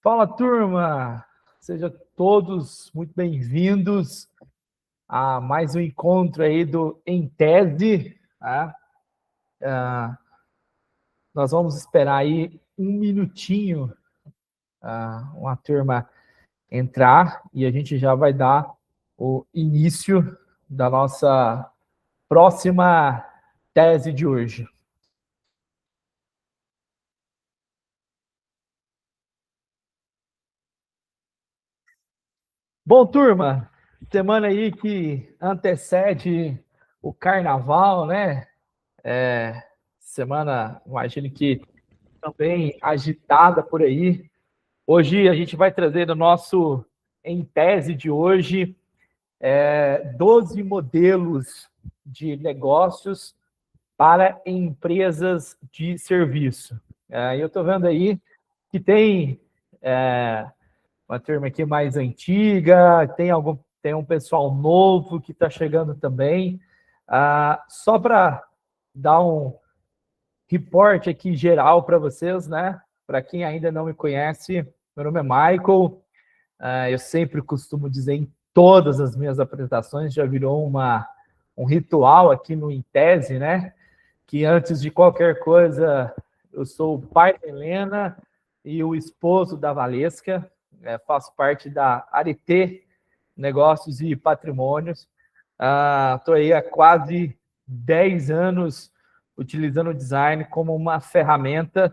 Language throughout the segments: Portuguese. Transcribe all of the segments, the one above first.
Fala, turma! Sejam todos muito bem-vindos a mais um encontro aí do Em Tese. Tá? Nós vamos esperar aí um minutinho uma turma entrar e a gente já vai dar o início da nossa próxima tese de hoje. Bom, turma, semana aí que antecede o carnaval, né? Semana, imagino que também agitada por aí. Hoje a gente vai trazer o nosso Em Tese de hoje 12 modelos de negócios para empresas de serviço. Eu estou vendo aí que tem uma turma aqui mais antiga, tem um pessoal novo que está chegando também. Só para dar um reporte aqui geral para vocês, né? Para quem ainda não me conhece, meu nome é Michael. Eu sempre costumo dizer em todas as minhas apresentações, já virou um ritual aqui no Intese, né? Que antes de qualquer coisa, eu sou o pai da Helena e o esposo da Valesca. Faço parte da Arete Negócios e Patrimônios. Estou aí há quase 10 anos utilizando o design como uma ferramenta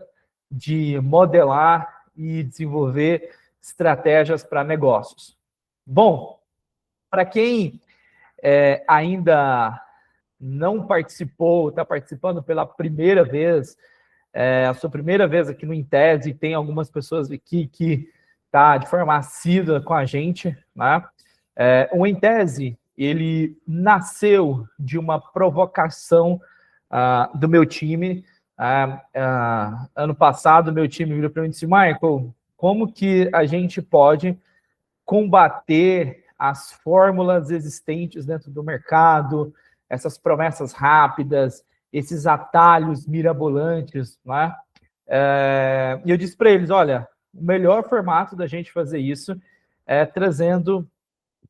de modelar e desenvolver estratégias para negócios. Bom, para quem ainda não participou, está participando pela primeira vez, a sua primeira vez aqui no Intese, tem algumas pessoas aqui que tá de forma assídua com a gente, né? O Intese, ele nasceu de uma provocação do meu time. Ano passado, meu time virou para mim e disse: Michael, como que a gente pode combater as fórmulas existentes dentro do mercado, essas promessas rápidas, esses atalhos mirabolantes, né? E eu disse para eles: olha, o melhor formato da gente fazer isso é trazendo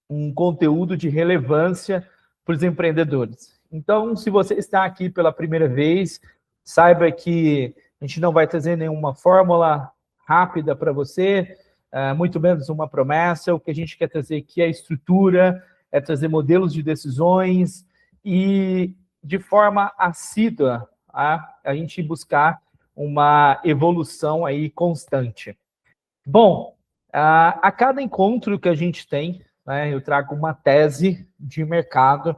um conteúdo de relevância para os empreendedores. Então, se você está aqui pela primeira vez, saiba que a gente não vai trazer nenhuma fórmula rápida para você, muito menos uma promessa. O que a gente quer trazer aqui é estrutura, é trazer modelos de decisões e, de forma assídua, a gente buscar uma evolução aí constante. Bom, a cada encontro que a gente tem, né, eu trago uma tese de mercado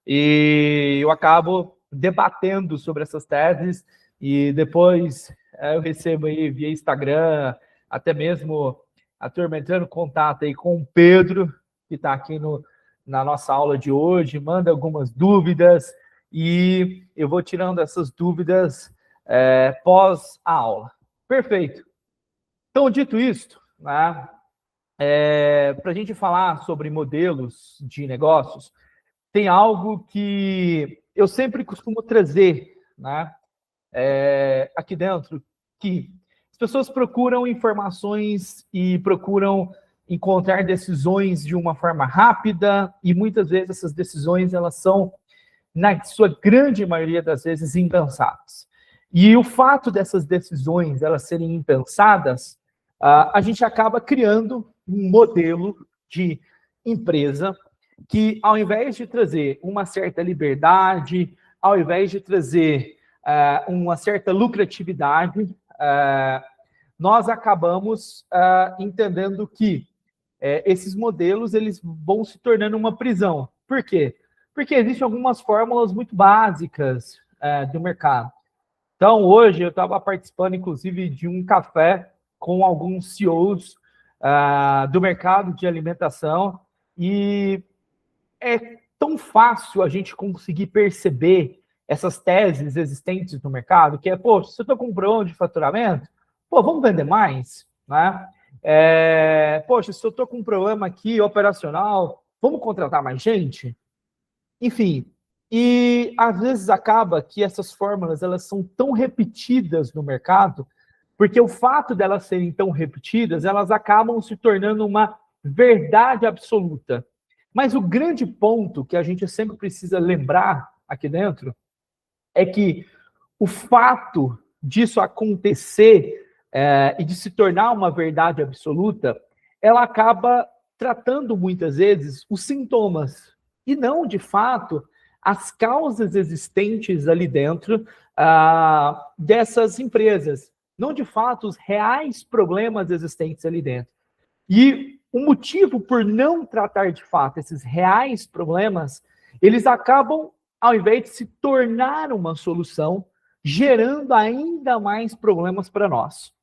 e eu acabo debatendo sobre essas teses e depois eu recebo aí via Instagram, até mesmo a turma entrando em contato aí com o Pedro, que está aqui na nossa aula de hoje, manda algumas dúvidas e eu vou tirando essas dúvidas pós a aula. Perfeito. Então, dito isto, né, para a gente falar sobre modelos de negócios, tem algo que eu sempre costumo trazer, né, aqui dentro, que as pessoas procuram informações e procuram encontrar decisões de uma forma rápida e muitas vezes essas decisões elas são, na sua grande maioria das vezes, impensadas. E o fato dessas decisões elas serem impensadas, a gente acaba criando um modelo de empresa que, ao invés de trazer uma certa liberdade, ao invés de trazer uma certa lucratividade, nós acabamos entendendo que esses modelos eles vão se tornando uma prisão. Por quê? Porque existem algumas fórmulas muito básicas do mercado. Então, hoje eu estava participando, inclusive, de um café com alguns CEOs do mercado de alimentação e é tão fácil a gente conseguir perceber essas teses existentes no mercado, que é, poxa, se eu estou com um problema de faturamento, vamos vender mais, né? Poxa, se eu estou com um problema aqui operacional, vamos contratar mais gente? Enfim, e às vezes acaba que essas fórmulas elas são tão repetidas no mercado Porque o fato delas serem tão repetidas, elas acabam se tornando uma verdade absoluta. Mas o grande ponto que a gente sempre precisa lembrar aqui dentro é que o fato disso acontecer e de se tornar uma verdade absoluta, ela acaba tratando muitas vezes os sintomas e não, de fato, as causas existentes ali dentro dessas empresas. Não, de fato, os reais problemas existentes ali dentro. E o motivo por não tratar, de fato, esses reais problemas, eles acabam, ao invés de se tornar uma solução, gerando ainda mais problemas para nós.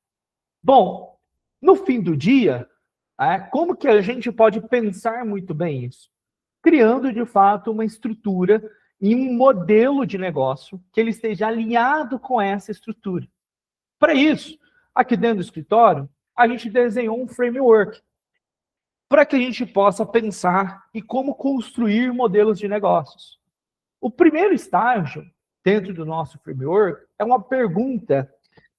Bom, no fim do dia, como que a gente pode pensar muito bem isso? Criando, de fato, uma estrutura e um modelo de negócio que ele esteja alinhado com essa estrutura. Para isso, aqui dentro do escritório, a gente desenhou um framework para que a gente possa pensar em como construir modelos de negócios. O primeiro estágio dentro do nosso framework é uma pergunta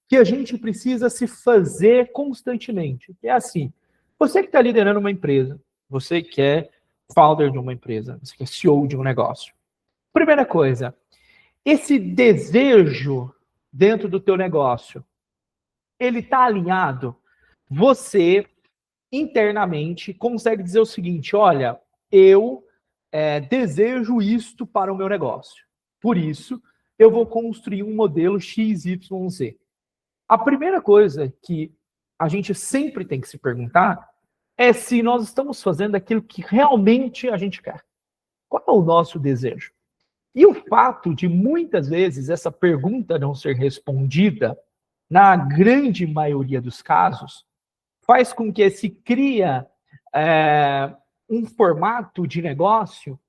que a gente precisa se fazer constantemente. É assim, você que está liderando uma empresa, você que é founder de uma empresa, você que é CEO de um negócio. Primeira coisa, esse desejo dentro do teu negócio, ele está alinhado? Você, internamente, consegue dizer o seguinte, olha, eu desejo isto para o meu negócio. Por isso, eu vou construir um modelo XYZ. A primeira coisa que a gente sempre tem que se perguntar é se nós estamos fazendo aquilo que realmente a gente quer. Qual é o nosso desejo? E o fato de, muitas vezes, essa pergunta não ser respondida, na grande maioria dos casos, faz com que se cria um formato de negócio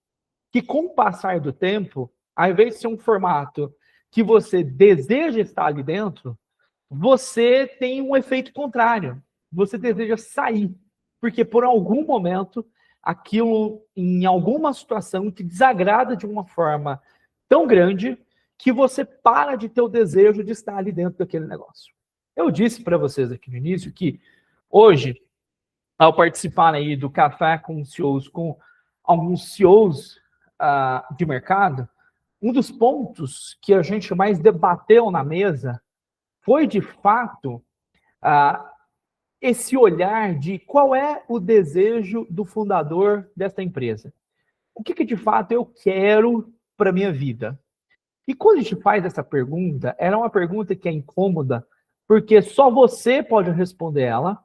que, com o passar do tempo, ao invés de ser um formato que você deseja estar ali dentro, você tem um efeito contrário. Você deseja sair, porque por algum momento aquilo, em alguma situação, te desagrada de uma forma tão grande que você para de ter o desejo de estar ali dentro daquele negócio. Eu disse para vocês aqui no início que hoje, ao participar aí do Café com CEOs, com alguns CEOs de mercado, um dos pontos que a gente mais debateu na mesa foi, de fato, esse olhar de qual é o desejo do fundador desta empresa. O que de fato eu quero para a minha vida? E quando a gente faz essa pergunta, ela é uma pergunta que é incômoda, porque só você pode responder ela,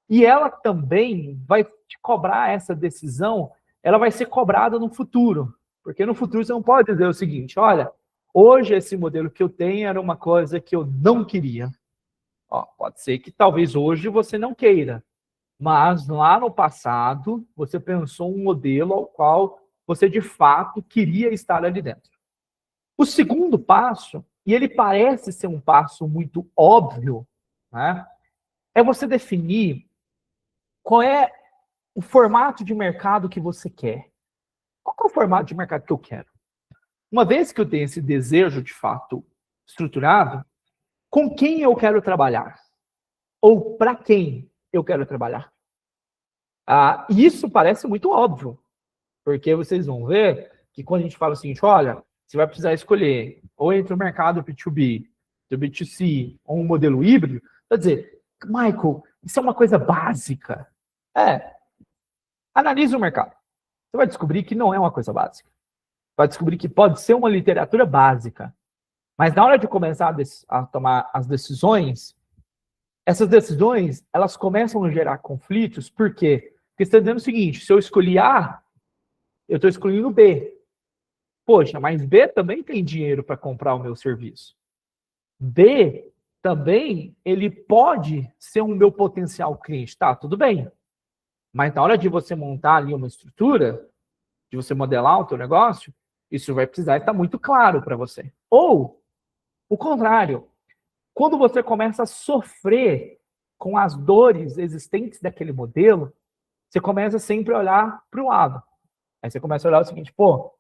e ela também vai te cobrar essa decisão, ela vai ser cobrada no futuro. Porque no futuro você não pode dizer o seguinte, olha, hoje esse modelo que eu tenho era uma coisa que eu não queria. Pode ser que talvez hoje você não queira, mas lá no passado você pensou um modelo ao qual você de fato queria estar ali dentro. O segundo passo, e ele parece ser um passo muito óbvio, né, é você definir qual é o formato de mercado que você quer. Qual é o formato de mercado que eu quero? Uma vez que eu tenho esse desejo de fato estruturado, com quem eu quero trabalhar? Ou para quem eu quero trabalhar? Isso parece muito óbvio, porque vocês vão ver que quando a gente fala o seguinte, olha, você vai precisar escolher ou entre o mercado B2B, do B2C, ou um modelo híbrido, quer dizer, Michael, isso é uma coisa básica. Analise o mercado. Você vai descobrir que não é uma coisa básica. Vai descobrir que pode ser uma literatura básica. Mas na hora de começar a tomar as decisões, essas decisões, elas começam a gerar conflitos, por quê? Porque você está dizendo o seguinte, se eu escolhi A, eu estou escolhendo B. Poxa, mas B também tem dinheiro para comprar o meu serviço. B também, ele pode ser um meu potencial cliente. Tá, tudo bem. Mas na hora de você montar ali uma estrutura, de você modelar o teu negócio, isso vai precisar estar muito claro para você. Ou, o contrário, quando você começa a sofrer com as dores existentes daquele modelo, você começa sempre a olhar para o lado. Aí você começa a olhar o seguinte, pô,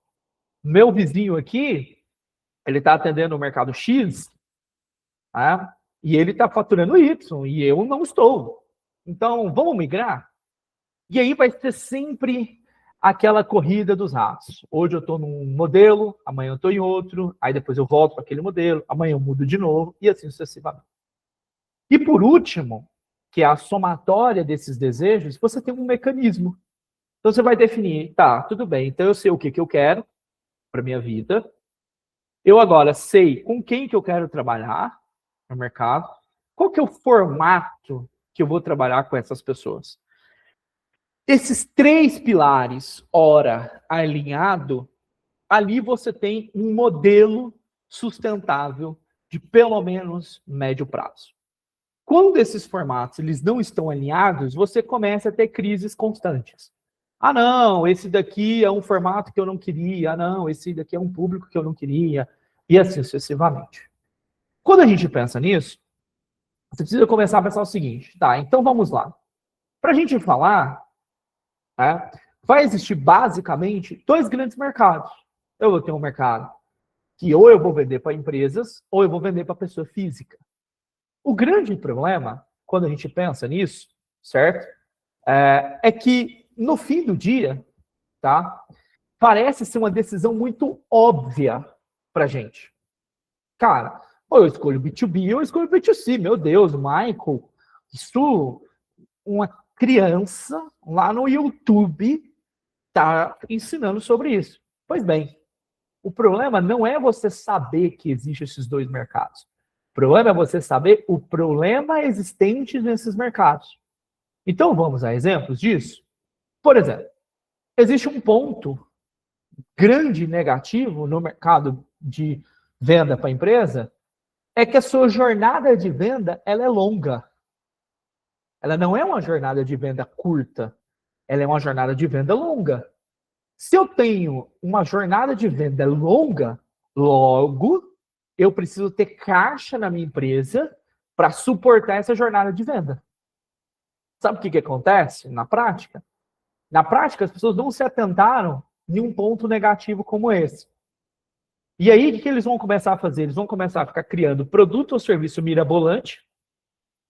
meu vizinho aqui, ele está atendendo o mercado X, E ele está faturando Y e eu não estou. Então, vamos migrar? E aí vai ser sempre aquela corrida dos ratos. Hoje eu estou num modelo, amanhã eu estou em outro, aí depois eu volto para aquele modelo, amanhã eu mudo de novo, e assim sucessivamente. E por último, que é a somatória desses desejos, você tem um mecanismo. Então você vai definir, tá, tudo bem, então eu sei o que eu quero para minha vida, eu agora sei com quem que eu quero trabalhar no mercado, qual que é o formato que eu vou trabalhar com essas pessoas. Esses 3 pilares, ora, alinhado, ali você tem um modelo sustentável de pelo menos médio prazo. Quando esses formatos eles não estão alinhados, você começa a ter crises constantes. Ah, não, esse daqui é um formato que eu não queria. Ah, não, esse daqui é um público que eu não queria. E assim sucessivamente. Quando a gente pensa nisso, você precisa começar a pensar o seguinte, tá, então vamos lá. Para a gente falar, né, vai existir basicamente 2 grandes mercados. Eu vou ter um mercado que ou eu vou vender para empresas ou eu vou vender para pessoa física. O grande problema, quando a gente pensa nisso, certo? É que no fim do dia, tá? Parece ser uma decisão muito óbvia pra gente. Cara, ou eu escolho B2B ou eu escolho B2C. Meu Deus, Michael, isso uma criança lá no YouTube tá ensinando sobre isso. Pois bem, o problema não é você saber que existem esses 2 mercados. O problema é você saber o problema existente nesses mercados. Então, vamos a exemplos disso? Por exemplo, existe um ponto grande negativo no mercado de venda para a empresa, é que a sua jornada de venda ela é longa. Ela não é uma jornada de venda curta, ela é uma jornada de venda longa. Se eu tenho uma jornada de venda longa, logo eu preciso ter caixa na minha empresa para suportar essa jornada de venda. Sabe o que acontece na prática? Na prática, as pessoas não se atentaram em um ponto negativo como esse. E aí, o que eles vão começar a fazer? Eles vão começar a ficar criando produto ou serviço mirabolante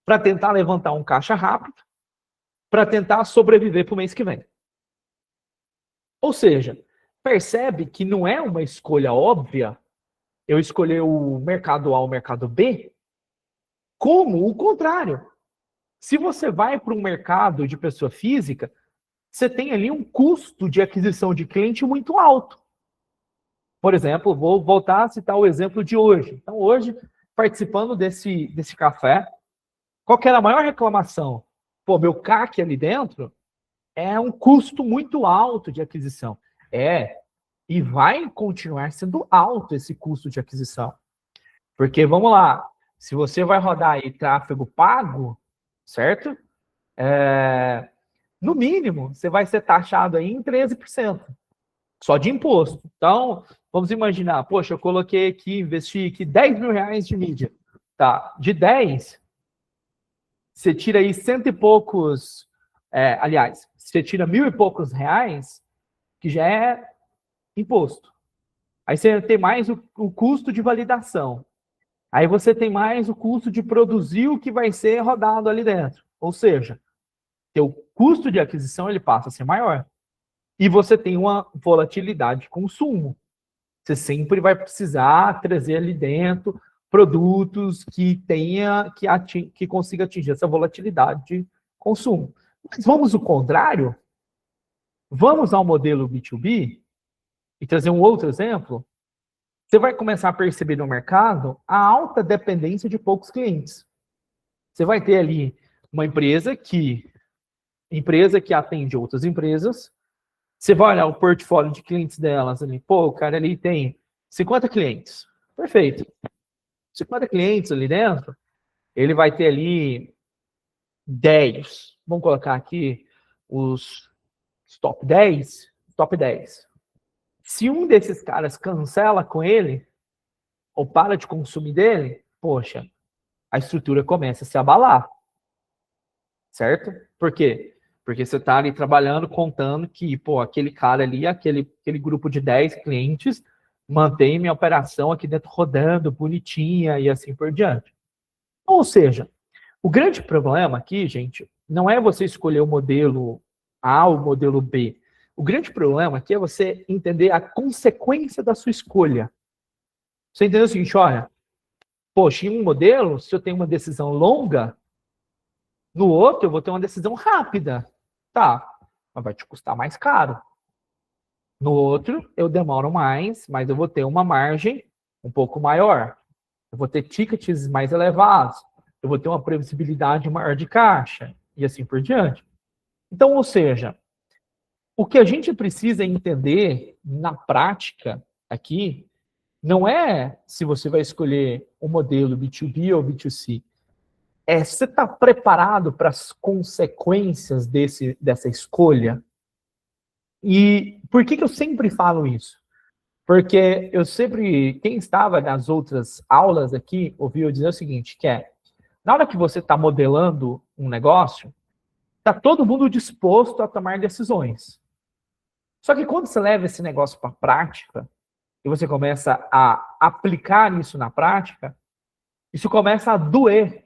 para tentar levantar um caixa rápido, para tentar sobreviver para o mês que vem. Ou seja, percebe que não é uma escolha óbvia eu escolher o mercado A ou o mercado B, como o contrário. Se você vai para um mercado de pessoa física, você tem ali um custo de aquisição de cliente muito alto. Por exemplo, vou voltar a citar o exemplo de hoje. Então, hoje, participando desse café, qual que era a maior reclamação? Pô, meu CAC ali dentro é um custo muito alto de aquisição. E vai continuar sendo alto esse custo de aquisição. Porque, vamos lá, se você vai rodar aí tráfego pago, certo? No mínimo, você vai ser taxado aí em 13%, só de imposto. Então, vamos imaginar, poxa, eu coloquei aqui, investi aqui 10 mil reais de mídia. Tá, de 10, você tira aí cento e poucos, aliás, você tira 1.000 e poucos reais, que já é imposto. Aí você tem mais o custo de validação. Aí você tem mais o custo de produzir o que vai ser rodado ali dentro. Ou seja, teu custo de aquisição ele passa a ser maior. E você tem uma volatilidade de consumo. Você sempre vai precisar trazer ali dentro produtos que que consiga atingir essa volatilidade de consumo. Mas vamos ao contrário? Vamos ao modelo B2B e trazer um outro exemplo? Você vai começar a perceber no mercado a alta dependência de poucos clientes. Você vai ter ali uma empresa que atende outras empresas. Você vai olhar o portfólio de clientes delas ali. Pô, o cara ali tem 50 clientes. Perfeito. 50 clientes ali dentro, ele vai ter ali 10. Vamos colocar aqui os top 10. Top 10. Se um desses caras cancela com ele, ou para de consumir dele, poxa, a estrutura começa a se abalar. Certo? Por quê? Porque você está ali trabalhando, contando que, pô, aquele cara ali, aquele grupo de 10 clientes, mantém minha operação aqui dentro rodando, bonitinha e assim por diante. Ou seja, o grande problema aqui, gente, não é você escolher o modelo A ou o modelo B. O grande problema aqui é você entender a consequência da sua escolha. Você entendeu o seguinte, olha, poxa, em um modelo, se eu tenho uma decisão longa, no outro eu vou ter uma decisão rápida. Tá, mas vai te custar mais caro. No outro, eu demoro mais, mas eu vou ter uma margem um pouco maior. Eu vou ter tickets mais elevados. Eu vou ter uma previsibilidade maior de caixa. E assim por diante. Então, ou seja, o que a gente precisa entender na prática aqui não é se você vai escolher o modelo B2B ou B2C. É você está preparado para as consequências dessa escolha? E por que eu sempre falo isso? Porque eu sempre, quem estava nas outras aulas aqui, ouviu eu dizer o seguinte, que é, na hora que você está modelando um negócio, está todo mundo disposto a tomar decisões. Só que quando você leva esse negócio para a prática, e você começa a aplicar isso na prática, isso começa a doer.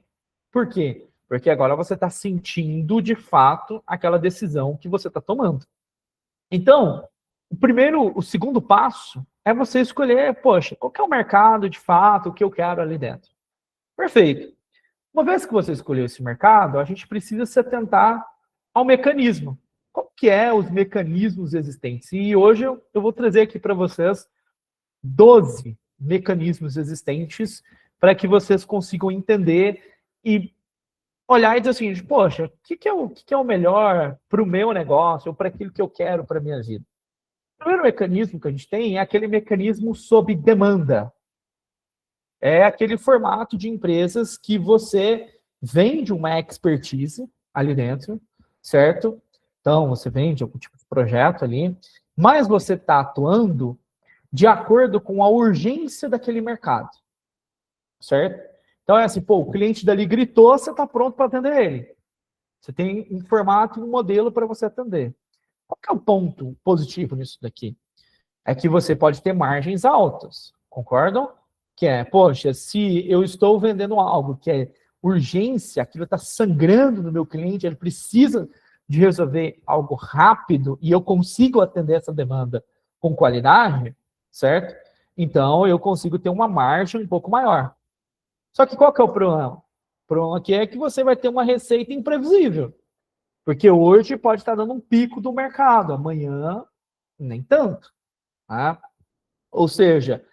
Por quê? Porque agora você está sentindo, de fato, aquela decisão que você está tomando. Então, o segundo passo é você escolher, poxa, qual que é o mercado, de fato, o que eu quero ali dentro. Perfeito. Uma vez que você escolheu esse mercado, a gente precisa se atentar ao mecanismo. Qual que é os mecanismos existentes? E hoje eu vou trazer aqui para vocês 12 mecanismos existentes para que vocês consigam entender e olhar e dizer assim, poxa, o que é o melhor para o meu negócio ou para aquilo que eu quero para a minha vida? O primeiro mecanismo que a gente tem é aquele mecanismo sob demanda. É aquele formato de empresas que você vende uma expertise ali dentro, certo? Então, você vende algum tipo de projeto ali, mas você está atuando de acordo com a urgência daquele mercado, certo? Então é assim, pô, o cliente dali gritou, você está pronto para atender ele. Você tem um formato e um modelo para você atender. Qual que é o ponto positivo nisso daqui? É que você pode ter margens altas, concordam? Que é, poxa, se eu estou vendendo algo que é urgência, aquilo está sangrando no meu cliente, ele precisa de resolver algo rápido e eu consigo atender essa demanda com qualidade, certo? Então, eu consigo ter uma margem um pouco maior. Só que qual que é o problema? O problema aqui é que você vai ter uma receita imprevisível. Porque hoje pode estar dando um pico do mercado, amanhã nem tanto. Tá? Ou seja,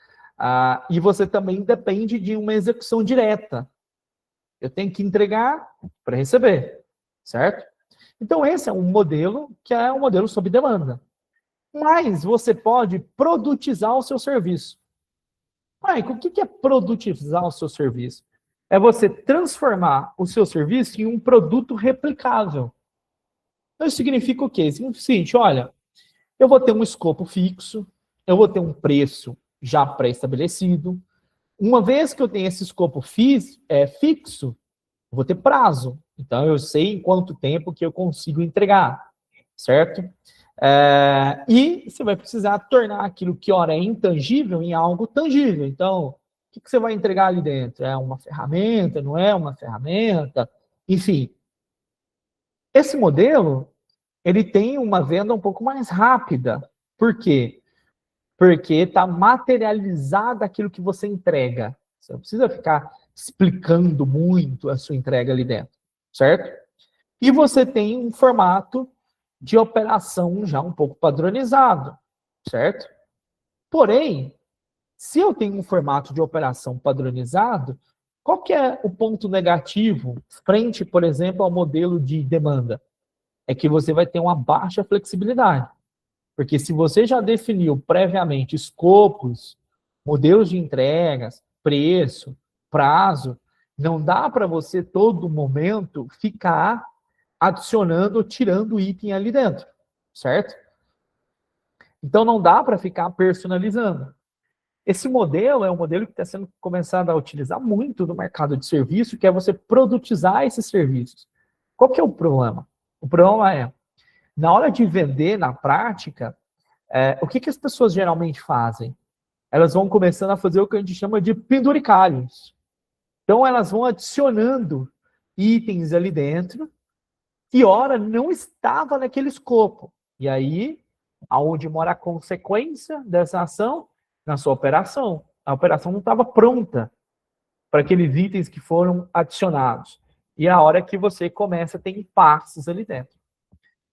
e você também depende de uma execução direta. Eu tenho que entregar para receber, certo? Então, esse é um modelo que é um modelo sob demanda. Mas você pode produtizar o seu serviço. Mike, o que é produtizar o seu serviço? É você transformar o seu serviço em um produto replicável. Então, isso significa o quê? Significa o seguinte, olha, eu vou ter um escopo fixo, eu vou ter um preço já pré-estabelecido. Uma vez que eu tenho esse escopo fixo, eu vou ter prazo. Então, eu sei em quanto tempo que eu consigo entregar, certo? E você vai precisar tornar aquilo que, ora, é intangível em algo tangível. Então, o que você vai entregar ali dentro? É uma ferramenta? Não é uma ferramenta? Enfim, esse modelo, ele tem uma venda um pouco mais rápida. Por quê? Porque está materializado aquilo que você entrega. Você não precisa ficar explicando muito a sua entrega ali dentro, certo? E você tem um formato de operação já um pouco padronizado, certo? Porém, se eu tenho um formato de operação padronizado, qual que é o ponto negativo frente, por exemplo, ao modelo de demanda? É que você vai ter uma baixa flexibilidade. Porque se você já definiu previamente escopos, modelos de entregas, preço, prazo, não dá para você todo momento ficar adicionando ou tirando item ali dentro, certo? Então não dá para ficar personalizando. Esse modelo é um modelo que está sendo começado a utilizar muito no mercado de serviço, que é você produtizar esses serviços. Qual que é o problema? O problema é, na hora de vender na prática, o que as pessoas geralmente fazem? Elas vão começando a fazer o que a gente chama de penduricalhos. Então, elas vão adicionando itens ali dentro que, ora, não estava naquele escopo. E aí, aonde mora a consequência dessa ação? Na sua operação. A operação não estava pronta para aqueles itens que foram adicionados. E é a hora que você começa a ter impasses ali dentro.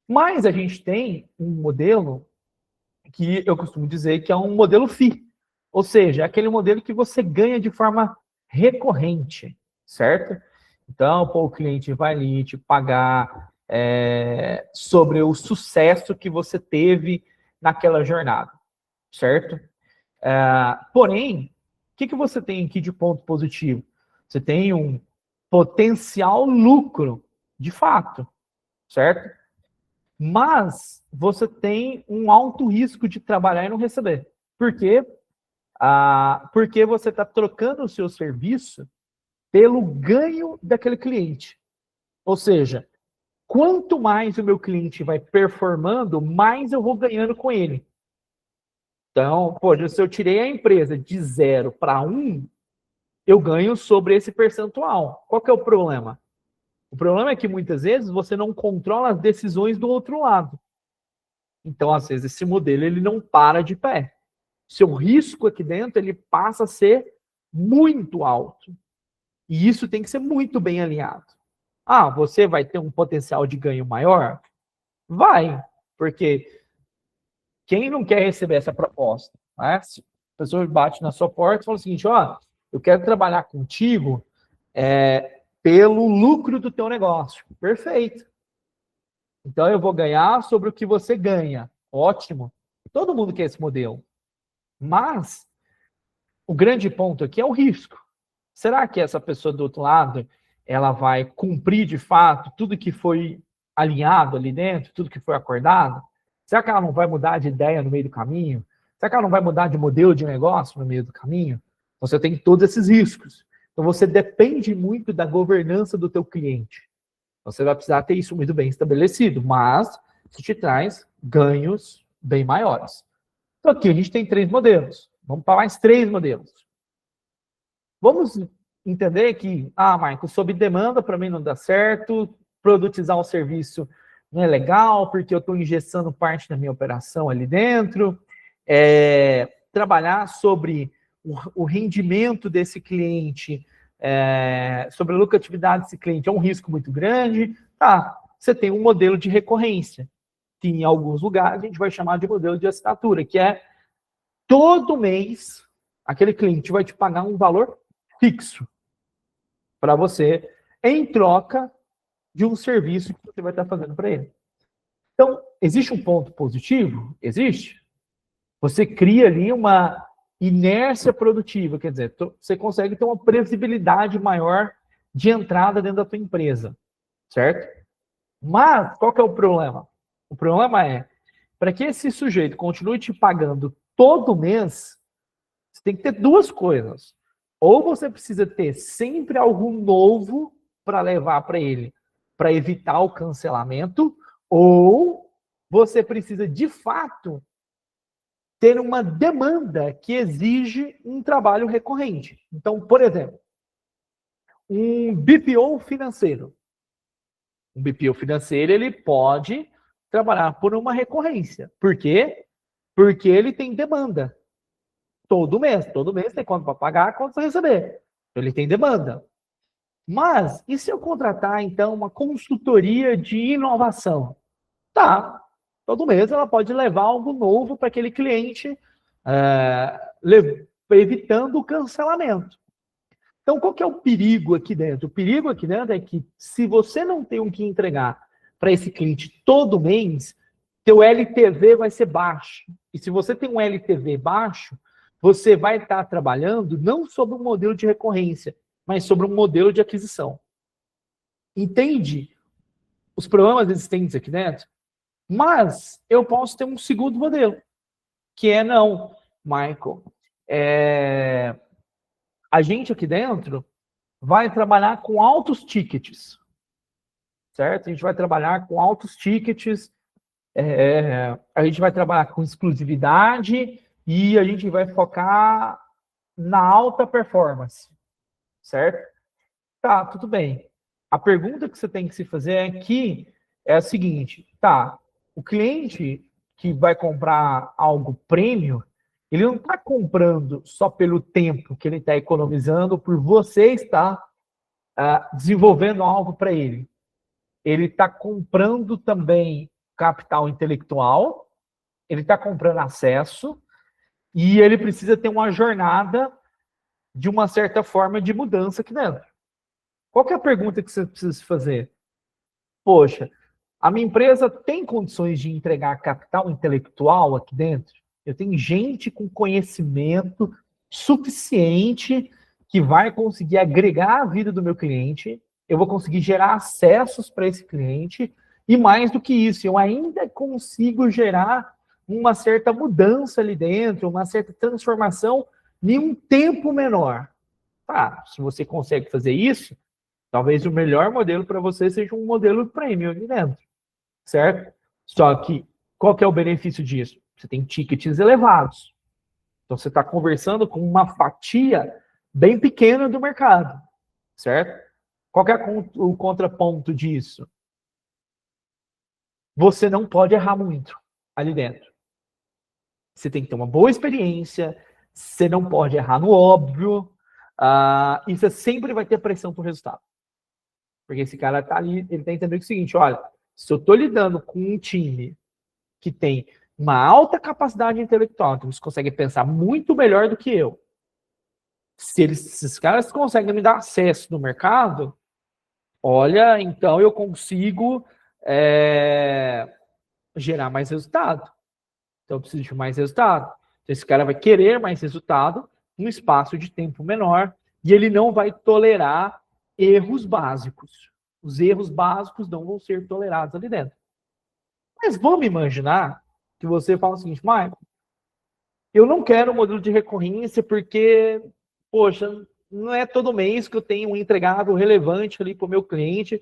Mas a gente tem um modelo que eu costumo dizer que é um modelo FII. Ou seja, é aquele modelo que você ganha de forma recorrente, certo? Então, pô, o cliente vai ali te pagar sobre o sucesso que você teve naquela jornada, certo? Porém, o que você tem aqui de ponto positivo? Você tem um potencial lucro, de fato, certo? Mas você tem um alto risco de trabalhar e não receber. Por quê? Porque você está trocando o seu serviço pelo ganho daquele cliente. Ou seja, quanto mais o meu cliente vai performando, mais eu vou ganhando com ele. Então, poxa, se eu tirei a empresa de 0 para 1, eu ganho sobre esse percentual. Qual que é o problema? O problema é que muitas vezes você não controla as decisões do outro lado. Então, às vezes, esse modelo ele não para de pé. Seu risco aqui dentro ele passa a ser muito alto. E isso tem que ser muito bem alinhado. Você vai ter um potencial de ganho maior? Vai, porque quem não quer receber essa proposta? Né? Se a pessoa bate na sua porta e fala o seguinte, eu quero trabalhar contigo pelo lucro do teu negócio. Perfeito. Então eu vou ganhar sobre o que você ganha. Ótimo. Todo mundo quer esse modelo. Mas o grande ponto aqui é o risco. Será que essa pessoa do outro lado, ela vai cumprir de fato tudo que foi alinhado ali dentro, tudo que foi acordado? Será que ela não vai mudar de ideia no meio do caminho? Será que ela não vai mudar de modelo de negócio no meio do caminho? Você tem todos esses riscos. Então você depende muito da governança do teu cliente. Você vai precisar ter isso muito bem estabelecido, mas isso te traz ganhos bem maiores. Então aqui a gente tem 3 modelos. Vamos para mais 3 modelos. Vamos entender que, Marco, sob demanda para mim não dá certo, produtizar um serviço não é legal, porque eu estou engessando parte da minha operação ali dentro, trabalhar sobre o rendimento desse cliente, sobre a lucratividade desse cliente é um risco muito grande. Você tem um modelo de recorrência, que em alguns lugares a gente vai chamar de modelo de assinatura, que é todo mês aquele cliente vai te pagar um valor fixo para você, em troca de um serviço que você vai estar fazendo para ele. Então, existe um ponto positivo? Existe. Você cria ali uma inércia produtiva, quer dizer, você consegue ter uma previsibilidade maior de entrada dentro da tua empresa, certo? Mas, qual que é o problema? O problema é, para que esse sujeito continue te pagando todo mês, você tem que ter 2 coisas. Ou você precisa ter sempre algo novo para levar para ele, para evitar o cancelamento, ou você precisa, de fato, ter uma demanda que exige um trabalho recorrente. Então, por exemplo, um BPO financeiro. Um BPO financeiro, ele pode trabalhar por uma recorrência. Por quê? Porque ele tem demanda. Todo mês tem conta para pagar, conta para receber. Ele tem demanda. Mas, e se eu contratar, então, uma consultoria de inovação? Todo mês ela pode levar algo novo para aquele cliente, evitando o cancelamento. Então, qual que é o perigo aqui dentro? O perigo aqui dentro é que, se você não tem o que entregar para esse cliente todo mês, teu LTV vai ser baixo. E se você tem um LTV baixo, você vai estar trabalhando não sobre um modelo de recorrência, mas sobre um modelo de aquisição. Entende os problemas existentes aqui dentro? Mas eu posso ter um segundo modelo, que é não, Michael. A gente aqui dentro vai trabalhar com altos tickets, certo? A gente vai trabalhar com altos tickets, a gente vai trabalhar com exclusividade e a gente vai focar na alta performance, certo? Tá, tudo bem. A pergunta que você tem que se fazer aqui é a seguinte, tá, o cliente que vai comprar algo premium, ele não está comprando só pelo tempo que ele está economizando, por você estar desenvolvendo algo para ele. Ele está comprando também capital intelectual, ele está comprando acesso, e ele precisa ter uma jornada de uma certa forma de mudança aqui dentro. Qual que é a pergunta que você precisa se fazer? Poxa, a minha empresa tem condições de entregar capital intelectual aqui dentro? Eu tenho gente com conhecimento suficiente que vai conseguir agregar a vida do meu cliente, eu vou conseguir gerar acessos para esse cliente, e mais do que isso, eu ainda consigo gerar uma certa mudança ali dentro, uma certa transformação em um tempo menor. Tá, se você consegue fazer isso, talvez o melhor modelo para você seja um modelo premium ali dentro, certo? Só que, qual que é o benefício disso? Você tem tickets elevados. Então, você está conversando com uma fatia bem pequena do mercado, certo? Qual que é o contraponto disso? Você não pode errar muito ali dentro. Você tem que ter uma boa experiência, você não pode errar no óbvio, e você sempre vai ter pressão por resultado. Porque esse cara tá ali, ele tá entendendo o seguinte, olha, se eu tô lidando com um time que tem uma alta capacidade intelectual, então eles conseguem pensar muito melhor do que eu, se esses caras conseguem me dar acesso no mercado, olha, então eu consigo gerar mais resultado. Então eu preciso de mais resultado. Então, esse cara vai querer mais resultado num espaço de tempo menor e ele não vai tolerar erros básicos. Os erros básicos não vão ser tolerados ali dentro. Mas vamos imaginar que você fala o seguinte, Michael, eu não quero um modelo de recorrência porque, poxa, não é todo mês que eu tenho um entregável relevante ali para o meu cliente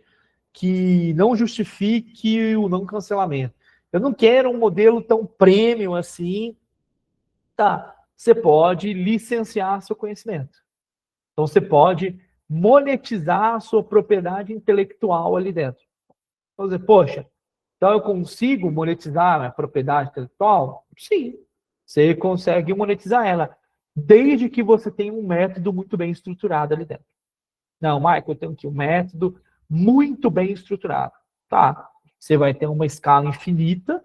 que não justifique o não cancelamento. Eu não quero um modelo tão premium assim. Tá, você pode licenciar seu conhecimento. Então, você pode monetizar a sua propriedade intelectual ali dentro. Então, dizer, poxa, então eu consigo monetizar a propriedade intelectual? Sim, você consegue monetizar ela, desde que você tenha um método muito bem estruturado ali dentro. Não, Michael, eu tenho aqui um método muito bem estruturado. Tá, você vai ter uma escala infinita,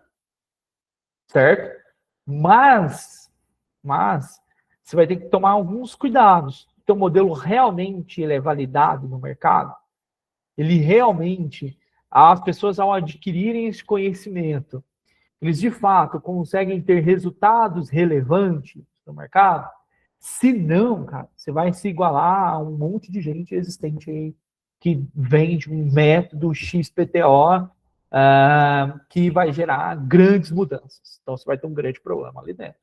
certo? Mas você vai ter que tomar alguns cuidados. O teu modelo realmente ele é validado no mercado? Ele realmente, as pessoas ao adquirirem esse conhecimento, eles de fato conseguem ter resultados relevantes no mercado? Se não, cara, você vai se igualar a um monte de gente existente aí que vende um método XPTO que vai gerar grandes mudanças. Então, você vai ter um grande problema ali dentro.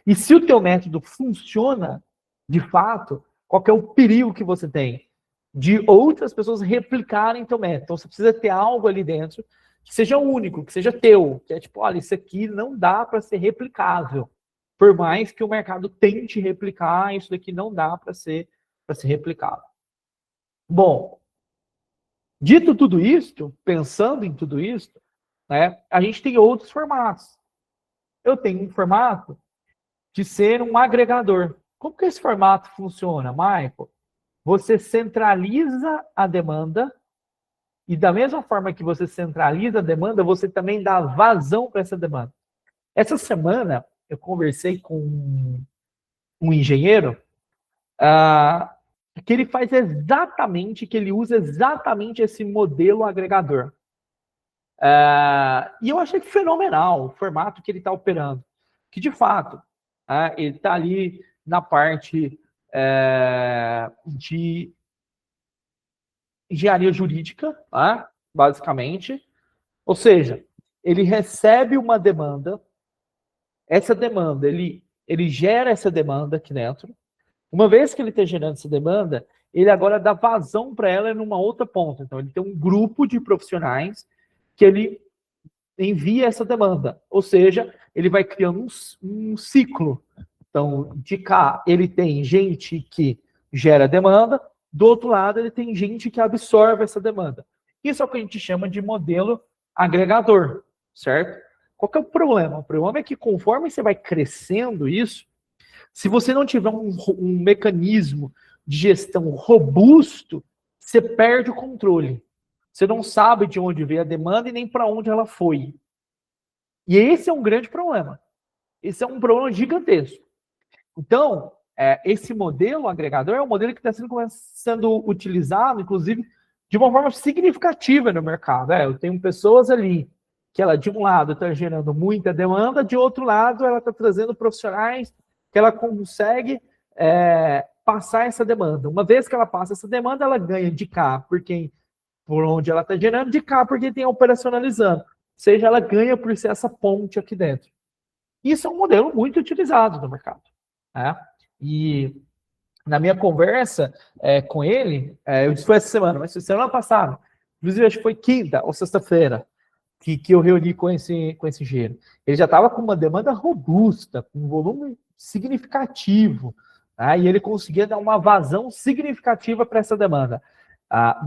E se o teu método funciona, de fato, qual que é o perigo que você tem? De outras pessoas replicarem teu método. Então, você precisa ter algo ali dentro que seja único, que seja teu. Que é tipo, olha, isso aqui não dá para ser replicável. Por mais que o mercado tente replicar, isso daqui não dá para ser replicável. Bom, dito tudo isso, pensando em tudo isso, né, a gente tem outros formatos. Eu tenho um formato de ser um agregador. Como que esse formato funciona, Michael? Você centraliza a demanda e da mesma forma que você centraliza a demanda, você também dá vazão para essa demanda. Essa semana, eu conversei com um engenheiro que ele faz exatamente, que ele usa exatamente esse modelo agregador. E eu achei fenomenal o formato que ele está operando. Que, de fato, ele está ali na parte de engenharia jurídica, basicamente. Ou seja, ele recebe uma demanda, essa demanda, ele gera essa demanda aqui dentro. Uma vez que ele está gerando essa demanda, ele agora dá vazão para ela numa outra ponta. Então, ele tem um grupo de profissionais que ele envia essa demanda. Ou seja, ele vai criando um ciclo. Então, de cá, ele tem gente que gera demanda, Do outro lado, ele tem gente que absorve essa demanda. Isso é o que a gente chama de modelo agregador, certo? Qual que é o problema? O problema é que conforme você vai crescendo isso, se você não tiver um mecanismo de gestão robusto, você perde o controle. Você não sabe de onde veio a demanda e nem para onde ela foi. E esse é um grande problema. Esse é um problema gigantesco. Então, esse modelo agregador é um modelo que está sendo utilizado, inclusive, de uma forma significativa no mercado. Eu tenho pessoas ali que ela, de um lado, está gerando muita demanda, de outro lado, ela está trazendo profissionais que ela consegue passar essa demanda. Uma vez que ela passa essa demanda, ela ganha de cá por onde ela está gerando, de cá por quem tem operacionalizando. Ou seja, ela ganha por ser essa ponte aqui dentro. Isso é um modelo muito utilizado no mercado. E na minha conversa com ele, eu disse foi essa semana, mas foi semana passada, inclusive acho que foi quinta ou sexta-feira, que eu reuni com esse engenheiro. Ele já estava com uma demanda robusta, com um volume significativo, e ele conseguia dar uma vazão significativa para essa demanda.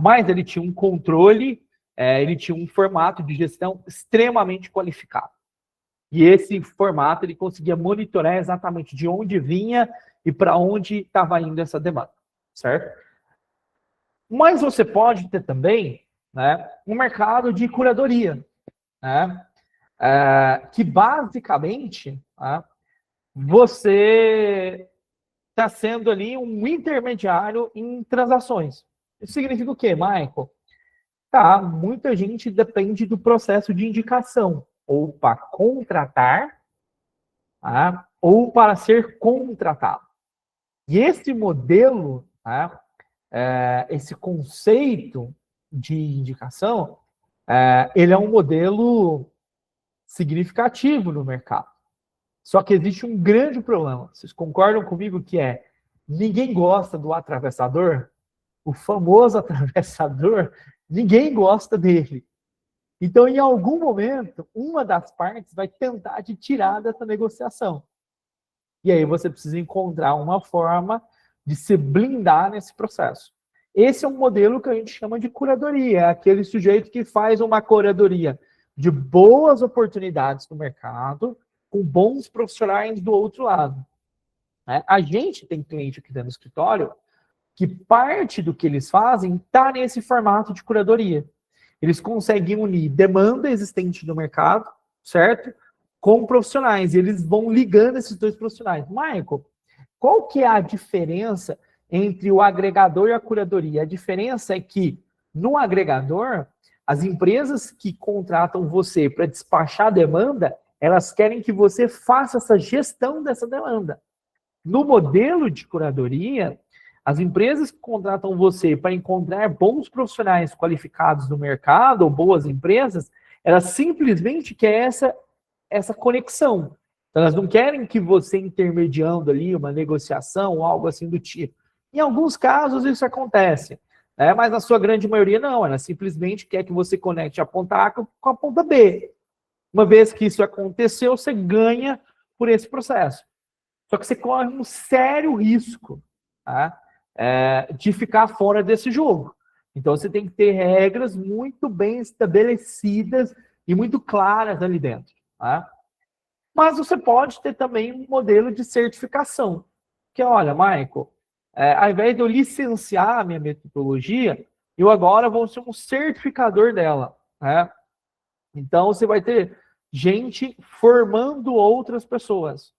Mas ele tinha um controle, ele tinha um formato de gestão extremamente qualificado. E esse formato ele conseguia monitorar exatamente de onde vinha e para onde estava indo essa demanda, certo? Mas você pode ter também um mercado de curadoria, que basicamente você está sendo ali um intermediário em transações. Isso significa o quê, Michael? Muita gente depende do processo de indicação, ou para contratar, ou para ser contratado. E esse modelo, esse conceito de indicação, ele é um modelo significativo no mercado. Só que existe um grande problema. Vocês concordam comigo que ninguém gosta do atravessador? O famoso atravessador, ninguém gosta dele. Então, em algum momento, uma das partes vai tentar te tirar dessa negociação. E aí você precisa encontrar uma forma de se blindar nesse processo. Esse é um modelo que a gente chama de curadoria. É aquele sujeito que faz uma curadoria de boas oportunidades no mercado, com bons profissionais do outro lado. A gente tem cliente aqui dentro do escritório que parte do que eles fazem está nesse formato de curadoria. Eles conseguem unir demanda existente no mercado, certo? Com profissionais. E eles vão ligando esses dois profissionais. Michael, qual que é a diferença entre o agregador e a curadoria? A diferença é que, no agregador, as empresas que contratam você para despachar a demanda, elas querem que você faça essa gestão dessa demanda. No modelo de curadoria, as empresas que contratam você para encontrar bons profissionais qualificados no mercado, ou boas empresas, elas simplesmente querem essa conexão. Elas não querem que você intermediando ali uma negociação ou algo assim do tipo. Em alguns casos isso acontece, mas na sua grande maioria não. Ela simplesmente quer que você conecte a ponta A com a ponta B. Uma vez que isso aconteceu, você ganha por esse processo. Só que você corre um sério risco de ficar fora desse jogo. Então você tem que ter regras muito bem estabelecidas e muito claras ali dentro. Mas você pode ter também um modelo de certificação. Que olha, Michael, ao invés de eu licenciar a minha metodologia, eu agora vou ser um certificador dela. Então você vai ter gente formando outras pessoas.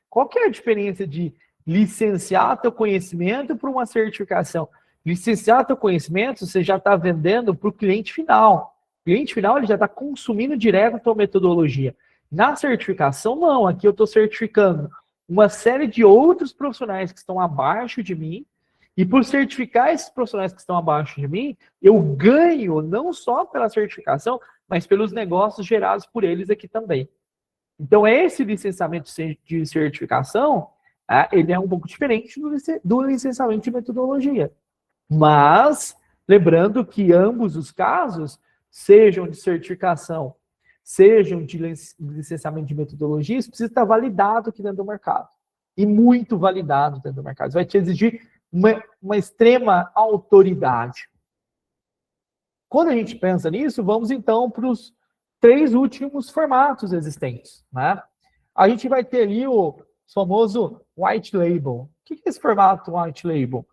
Qual que é a diferença de licenciar teu conhecimento para uma certificação? Licenciar teu conhecimento, você já está vendendo para o cliente final. O cliente final ele já está consumindo direto a tua metodologia. Na certificação, não. Aqui eu estou certificando uma série de outros profissionais que estão abaixo de mim, e por certificar esses profissionais que estão abaixo de mim, eu ganho não só pela certificação, mas pelos negócios gerados por eles aqui também. Então, esse licenciamento de certificação, ele é um pouco diferente do licenciamento de metodologia. Mas, lembrando que ambos os casos, sejam de certificação, sejam de licenciamento de metodologia, isso precisa estar validado aqui dentro do mercado. E muito validado dentro do mercado. Isso vai te exigir uma extrema autoridade. Quando a gente pensa nisso, vamos então para os 3 últimos formatos existentes, né? A gente vai ter ali o famoso white label. O que é esse formato white label?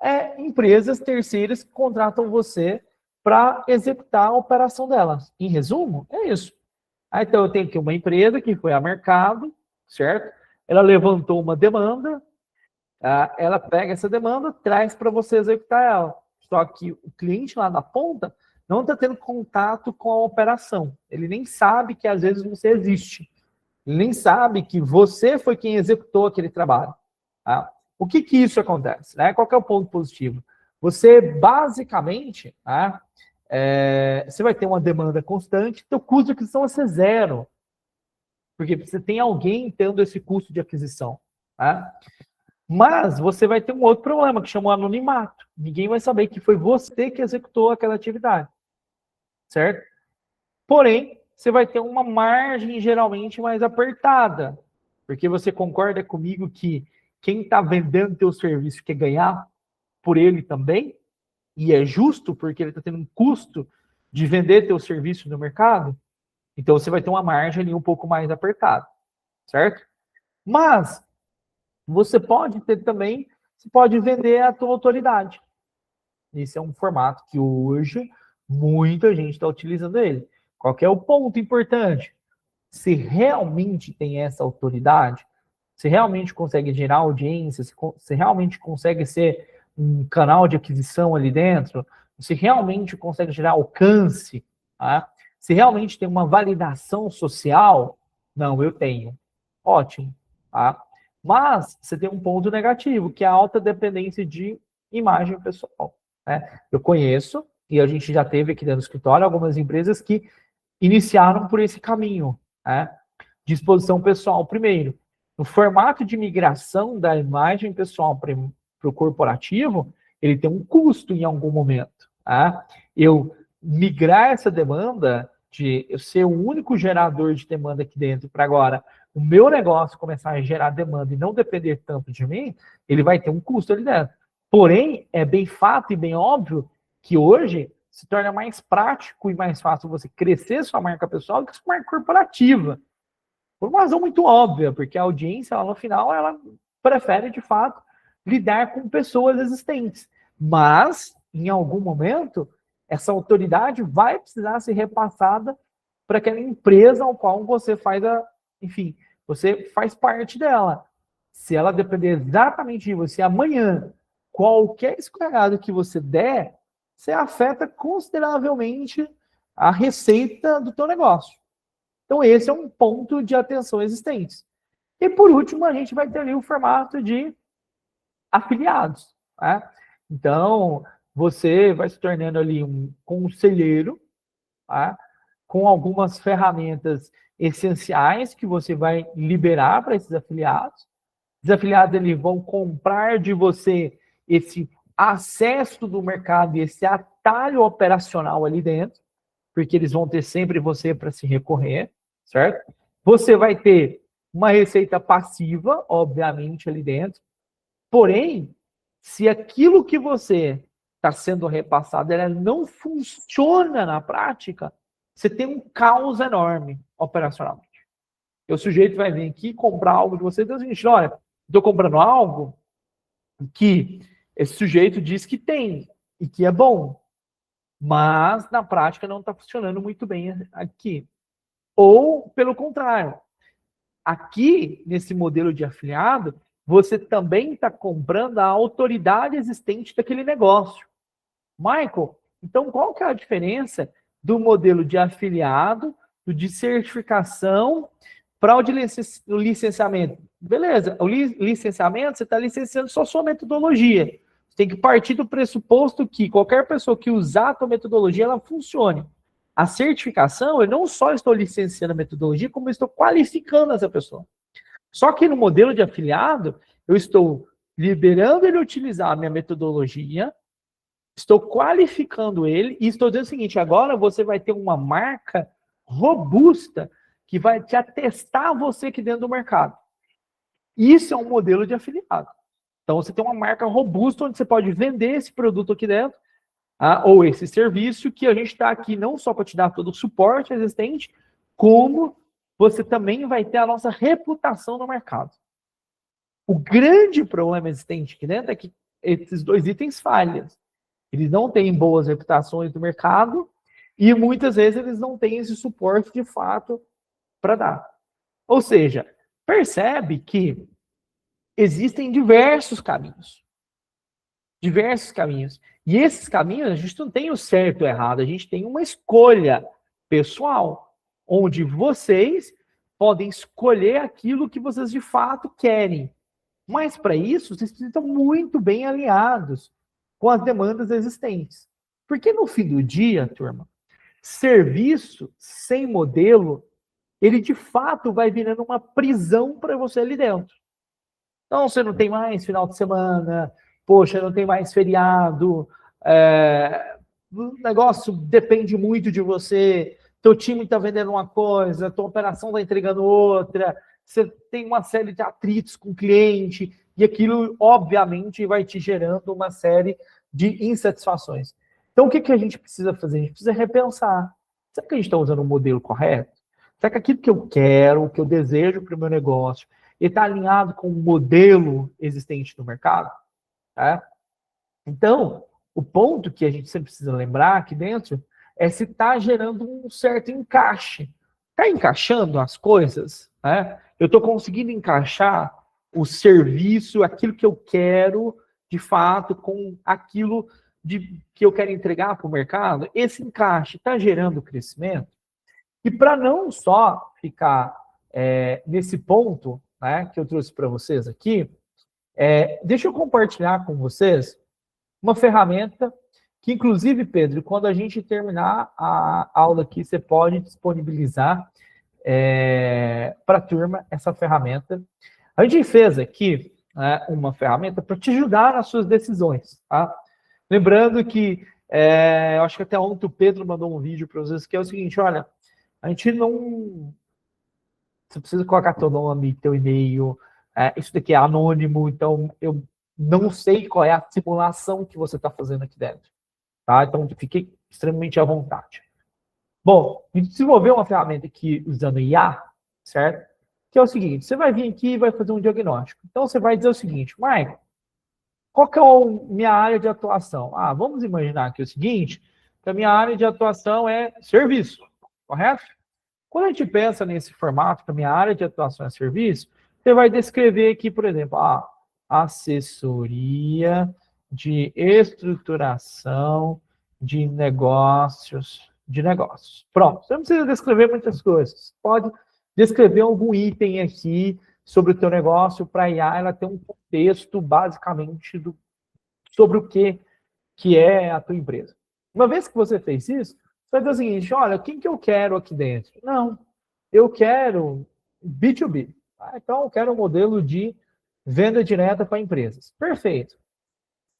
É empresas terceiras que contratam você para executar a operação delas. Em resumo, é isso. Então, eu tenho aqui uma empresa que foi a mercado, certo? Ela levantou uma demanda, ela pega essa demanda, traz para você executar ela. Só que o cliente lá na ponta não está tendo contato com a operação. Ele nem sabe que às vezes você existe. Ele nem sabe que você foi quem executou aquele trabalho. Tá? O que isso acontece? Né? Qual que é o ponto positivo? Você, basicamente, você vai ter uma demanda constante, seu custo de aquisição vai ser zero. Porque você tem alguém tendo esse custo de aquisição. Tá? Mas você vai ter um outro problema, que chama o anonimato. Ninguém vai saber que foi você que executou aquela atividade. Certo? Porém, você vai ter uma margem geralmente mais apertada. Porque você concorda comigo que quem está vendendo teu serviço quer ganhar por ele também? E é justo porque ele está tendo um custo de vender teu serviço no mercado? Então você vai ter uma margem ali um pouco mais apertada. Certo? Mas você pode ter também, você pode vender a tua autoridade. Esse é um formato que hoje muita gente está utilizando ele. Qual que é o ponto importante? Se realmente tem essa autoridade, se realmente consegue gerar audiência, se realmente consegue ser um canal de aquisição ali dentro, se realmente consegue gerar alcance, tá? Se realmente tem uma validação social, não, eu tenho. Ótimo. Tá? Mas você tem um ponto negativo, que é a alta dependência de imagem pessoal. Né? Eu conheço, e a gente já teve aqui dentro do escritório, algumas empresas que iniciaram por esse caminho, né? De exposição pessoal primeiro. No formato de migração da imagem pessoal para o corporativo, ele tem um custo em algum momento. Tá? Eu migrar essa demanda, de eu ser o único gerador de demanda aqui dentro, para agora o meu negócio começar a gerar demanda e não depender tanto de mim, ele vai ter um custo ali dentro. Porém, é bem fato e bem óbvio que hoje se torna mais prático e mais fácil você crescer sua marca pessoal do que sua marca corporativa. Por uma razão muito óbvia, porque a audiência, ela, no final, ela prefere, de fato, lidar com pessoas existentes. Mas, em algum momento, essa autoridade vai precisar ser repassada para aquela empresa ao qual você faz enfim, você faz parte dela. Se ela depender exatamente de você amanhã, qualquer escolhado que você der, você afeta consideravelmente a receita do teu negócio. Então, esse é um ponto de atenção existente. E, por último, a gente vai ter ali o formato de afiliados. Né? Então, você vai se tornando ali um conselheiro, tá? Com algumas ferramentas essenciais que você vai liberar para esses afiliados. Os afiliados eles vão comprar de você esse acesso do mercado e esse atalho operacional ali dentro, porque eles vão ter sempre você para se recorrer, certo? Você vai ter uma receita passiva, obviamente, ali dentro. Porém, se aquilo que você está sendo repassado ela não funciona na prática, você tem um caos enorme operacionalmente. E o sujeito vai vir aqui comprar algo de você e diz o seguinte, olha, estou comprando algo que esse sujeito diz que tem e que é bom, mas na prática não está funcionando muito bem aqui. Ou, pelo contrário, aqui, nesse modelo de afiliado, você também está comprando a autoridade existente daquele negócio. Michael, então qual que é a diferença do modelo de afiliado, do de certificação, para o de licenciamento? Beleza, o licenciamento, você está licenciando só sua metodologia. Você tem que partir do pressuposto que qualquer pessoa que usar a tua metodologia, ela funcione. A certificação, eu não só estou licenciando a metodologia, como eu estou qualificando essa pessoa. Só que no modelo de afiliado, eu estou liberando ele utilizar a minha metodologia, estou qualificando ele e estou dizendo o seguinte, agora você vai ter uma marca robusta que vai te atestar você aqui dentro do mercado. Isso é um modelo de afiliado. Então, você tem uma marca robusta onde você pode vender esse produto aqui dentro, ou esse serviço, que a gente está aqui não só para te dar todo o suporte existente, como você também vai ter a nossa reputação no mercado. O grande problema existente aqui dentro é que esses dois itens falham. Eles não têm boas reputações no mercado e muitas vezes eles não têm esse suporte de fato para dar. Ou seja, percebe que existem diversos caminhos. Diversos caminhos. E esses caminhos, a gente não tem o certo ou errado, a gente tem uma escolha pessoal, onde vocês podem escolher aquilo que vocês de fato querem. Mas para isso, vocês precisam estar muito bem alinhados com as demandas existentes. Porque no fim do dia, turma, serviço sem modelo, ele de fato vai virando uma prisão para você ali dentro. Então, você não tem mais final de semana, poxa, não tem mais feriado, o negócio depende muito de você, teu time está vendendo uma coisa, tua operação está entregando outra, você tem uma série de atritos com o cliente, e aquilo, obviamente, vai te gerando uma série de insatisfações. Então, o que a gente precisa fazer? A gente precisa repensar. Será que a gente está usando o modelo correto? Será que aquilo que eu quero, o que eu desejo para o meu negócio, está alinhado com o modelo existente no mercado? Então, o ponto que a gente sempre precisa lembrar aqui dentro é se está gerando um certo encaixe. Está encaixando as coisas? Eu estou conseguindo encaixar o serviço, aquilo que eu quero, de fato, com aquilo que eu quero entregar para o mercado? Esse encaixe está gerando crescimento? E para não só ficar nesse ponto que eu trouxe para vocês aqui, deixa eu compartilhar com vocês uma ferramenta que, inclusive, Pedro, quando a gente terminar a aula aqui, você pode disponibilizar para a turma essa ferramenta. A gente fez aqui uma ferramenta para te ajudar nas suas decisões. Tá? Lembrando que, eu acho que até ontem o Pedro mandou um vídeo para vocês, que é o seguinte, olha, a gente não... Você precisa colocar teu nome, teu e-mail, isso daqui é anônimo, então eu não sei qual é a simulação que você está fazendo aqui dentro. Tá? Então, fique extremamente à vontade. Bom, a gente desenvolveu uma ferramenta aqui usando IA, certo? Que é o seguinte, você vai vir aqui e vai fazer um diagnóstico. Então, você vai dizer o seguinte, Michael, qual que é a minha área de atuação? Vamos imaginar aqui o seguinte, que a minha área de atuação é serviço, correto? Quando a gente pensa nesse formato, que a minha área de atuação é serviço, você vai descrever aqui, por exemplo, assessoria de estruturação de negócios. Pronto, você não precisa descrever muitas coisas. Pode descrever algum item aqui sobre o teu negócio para a IA, ela ter um contexto, basicamente, sobre o que é a tua empresa. Uma vez que você fez isso, você vai dizer o seguinte, olha, quem que eu quero aqui dentro? Não, eu quero B2B. Então, eu quero um modelo de venda direta para empresas. Perfeito.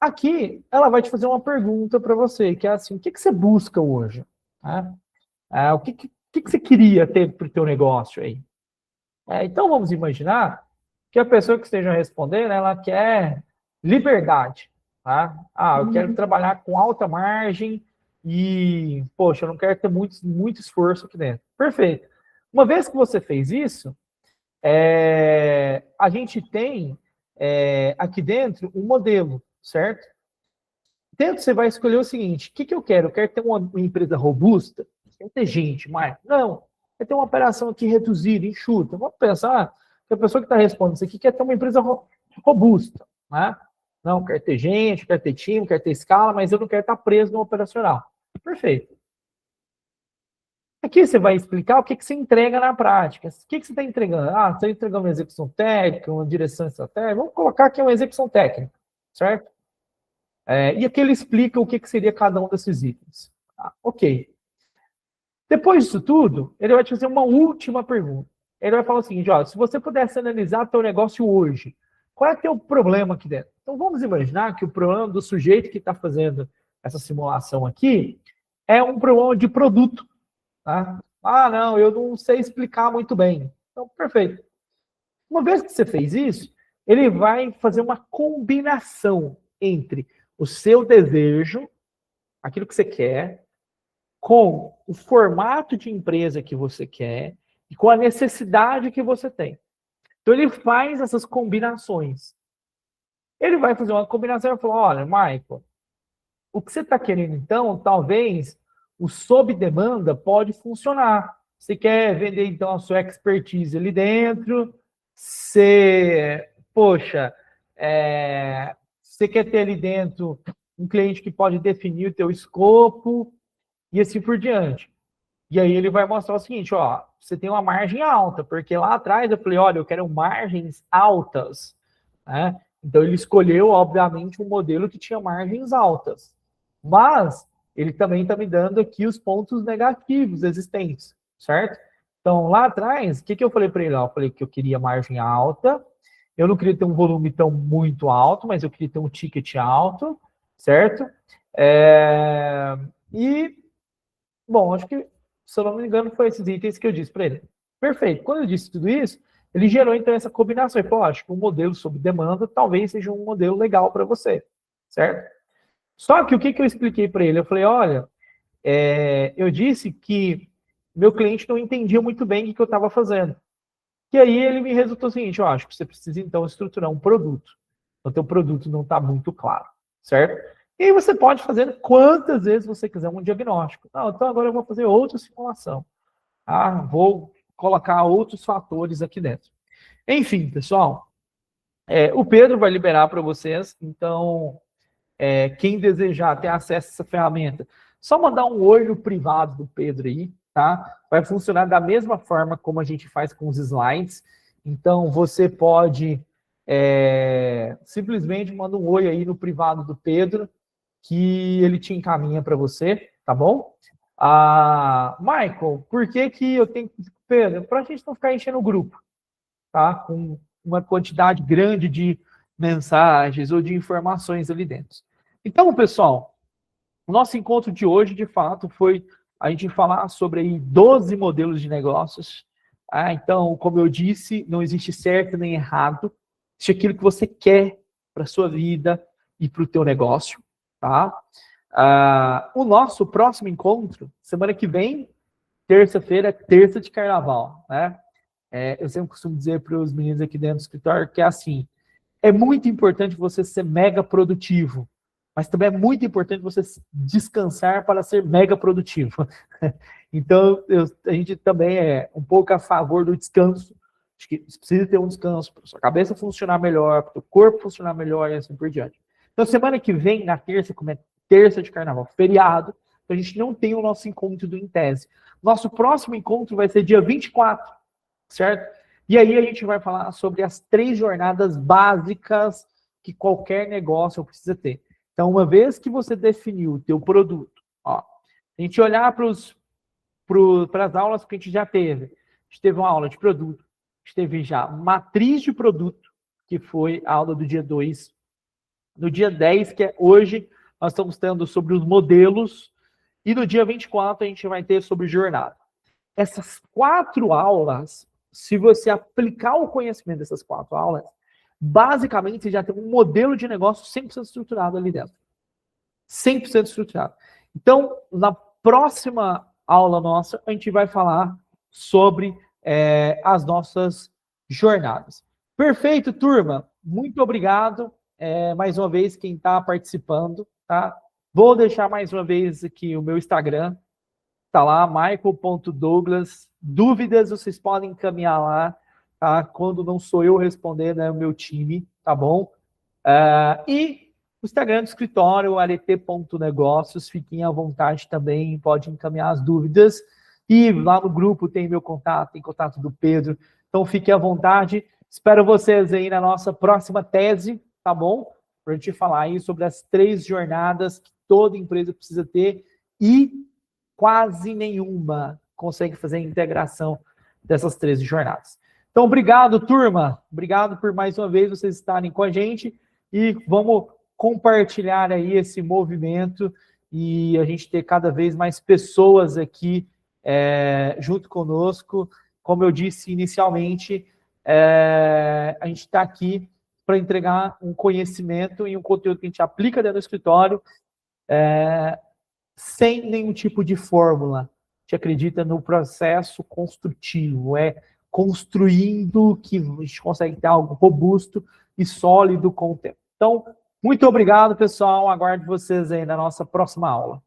Aqui, ela vai te fazer uma pergunta para você, que é assim, o que você busca hoje? O que você queria ter para o teu negócio aí? Então, vamos imaginar que a pessoa que esteja respondendo, ela quer liberdade. Eu quero trabalhar com alta margem e, poxa, eu não quero ter muito esforço aqui dentro. Perfeito. Uma vez que você fez isso, a gente tem aqui dentro um modelo, certo? Dentro você vai escolher o seguinte, o que eu quero? Eu quero ter uma empresa robusta? Quero ter gente, mas não. Quer ter uma operação aqui reduzida, enxuta. Vamos pensar que a pessoa que está respondendo isso aqui quer ter uma empresa robusta. Não, quer ter gente, quer ter time, quer ter escala, mas eu não quero estar preso no operacional. Perfeito. Aqui você vai explicar o que você entrega na prática. O que você está entregando? Você está entregando uma execução técnica, uma direção estratégica. Vamos colocar aqui uma execução técnica, certo? E aqui ele explica o que seria cada um desses itens. Ok. Depois disso tudo, ele vai te fazer uma última pergunta. Ele vai falar o seguinte, se você pudesse analisar teu negócio hoje, qual é o teu problema aqui dentro? Então, vamos imaginar que o problema do sujeito que está fazendo essa simulação aqui é um problema de produto. Não, eu não sei explicar muito bem. Então, perfeito. Uma vez que você fez isso, ele vai fazer uma combinação entre o seu desejo, aquilo que você quer, com o formato de empresa que você quer e com a necessidade que você tem. Então, ele faz essas combinações. Ele vai fazer uma combinação e falar, olha, Michael, o que você está querendo, então, talvez o sob demanda pode funcionar. Você quer vender, então, a sua expertise ali dentro, poxa, você quer ter ali dentro um cliente que pode definir o teu escopo e assim por diante. E aí ele vai mostrar o seguinte, ó, você tem uma margem alta, porque lá atrás eu falei, olha, eu quero margens altas, né? Então ele escolheu, obviamente, um modelo que tinha margens altas. Mas ele também está me dando aqui os pontos negativos existentes, certo? Então, lá atrás, o que eu falei para ele? Eu falei que eu queria margem alta, eu não queria ter um volume tão muito alto, mas eu queria ter um ticket alto, certo? Bom, acho que, se eu não me engano, foi esses itens que eu disse para ele. Perfeito. Quando eu disse tudo isso, ele gerou, então, essa combinação. Ele falou, acho que um modelo sob demanda talvez seja um modelo legal para você, certo? Só que o que eu expliquei para ele? Eu falei, olha, eu disse que meu cliente não entendia muito bem o que eu estava fazendo. E aí ele me resultou o seguinte, eu acho que você precisa, então, estruturar um produto. O teu produto não está muito claro, certo? E aí você pode fazer quantas vezes você quiser um diagnóstico. Não, então agora eu vou fazer outra simulação. Vou colocar outros fatores aqui dentro. Enfim, pessoal, o Pedro vai liberar para vocês, então quem desejar ter acesso a essa ferramenta, só mandar um oi no privado do Pedro aí, tá? Vai funcionar da mesma forma como a gente faz com os slides. Então, você pode simplesmente mandar um oi aí no privado do Pedro, que ele te encaminha para você, tá bom? Michael, por que eu tenho que... Pedro, para a gente não ficar enchendo o grupo, tá? Com uma quantidade grande de mensagens ou de informações ali dentro. Então, pessoal, o nosso encontro de hoje, de fato, foi a gente falar sobre aí 12 modelos de negócios. Então, como eu disse, não existe certo nem errado. Existe aquilo que você quer para a sua vida e para o teu negócio, tá? O nosso próximo encontro, semana que vem, terça-feira, terça de carnaval, né? Eu sempre costumo dizer para os meninos aqui dentro do escritório que é assim, é muito importante você ser mega produtivo, mas também é muito importante você descansar para ser mega produtivo. Então, a gente também é um pouco a favor do descanso. Acho que você precisa ter um descanso para sua cabeça funcionar melhor, para o corpo funcionar melhor e assim por diante. Então, semana que vem, na terça, como é terça de carnaval, feriado, então a gente não tem o nosso encontro do Intese. Nosso próximo encontro vai ser dia 24, certo? E aí a gente vai falar sobre as 3 jornadas básicas que qualquer negócio precisa ter. Então, uma vez que você definiu o teu produto, a gente olhar para as aulas que a gente já teve. A gente teve uma aula de produto, a gente teve já matriz de produto, que foi a aula do dia 2. No dia 10, que é hoje, nós estamos tendo sobre os modelos. E no dia 24, a gente vai ter sobre jornada. Essas 4 aulas, se você aplicar o conhecimento dessas 4 aulas, basicamente você já tem um modelo de negócio 100% estruturado ali dentro. 100% estruturado. Então, na próxima aula nossa, a gente vai falar sobre as nossas jornadas. Perfeito, turma. Muito obrigado. Mais uma vez, quem está participando, tá? Vou deixar mais uma vez aqui o meu Instagram. Tá lá, michael.douglas. Dúvidas vocês podem encaminhar lá, tá? Quando não sou eu respondendo, é o meu time, tá bom? E o Instagram do escritório, aret.negócios, fiquem à vontade também, pode encaminhar as dúvidas. E lá no grupo tem meu contato, tem contato do Pedro, então fiquem à vontade. Espero vocês aí na nossa próxima tese, tá bom? Para a gente falar aí sobre as 3 jornadas que toda empresa precisa ter e quase nenhuma consegue fazer a integração dessas 13 jornadas. Então, obrigado, turma. Obrigado por mais uma vez vocês estarem com a gente e vamos compartilhar aí esse movimento e a gente ter cada vez mais pessoas aqui junto conosco. Como eu disse inicialmente, a gente está aqui para entregar um conhecimento e um conteúdo que a gente aplica dentro do escritório, sem nenhum tipo de fórmula. A gente acredita no processo construtivo, construindo que a gente consegue ter algo robusto e sólido com o tempo. Então, muito obrigado, pessoal. Aguardo vocês aí na nossa próxima aula.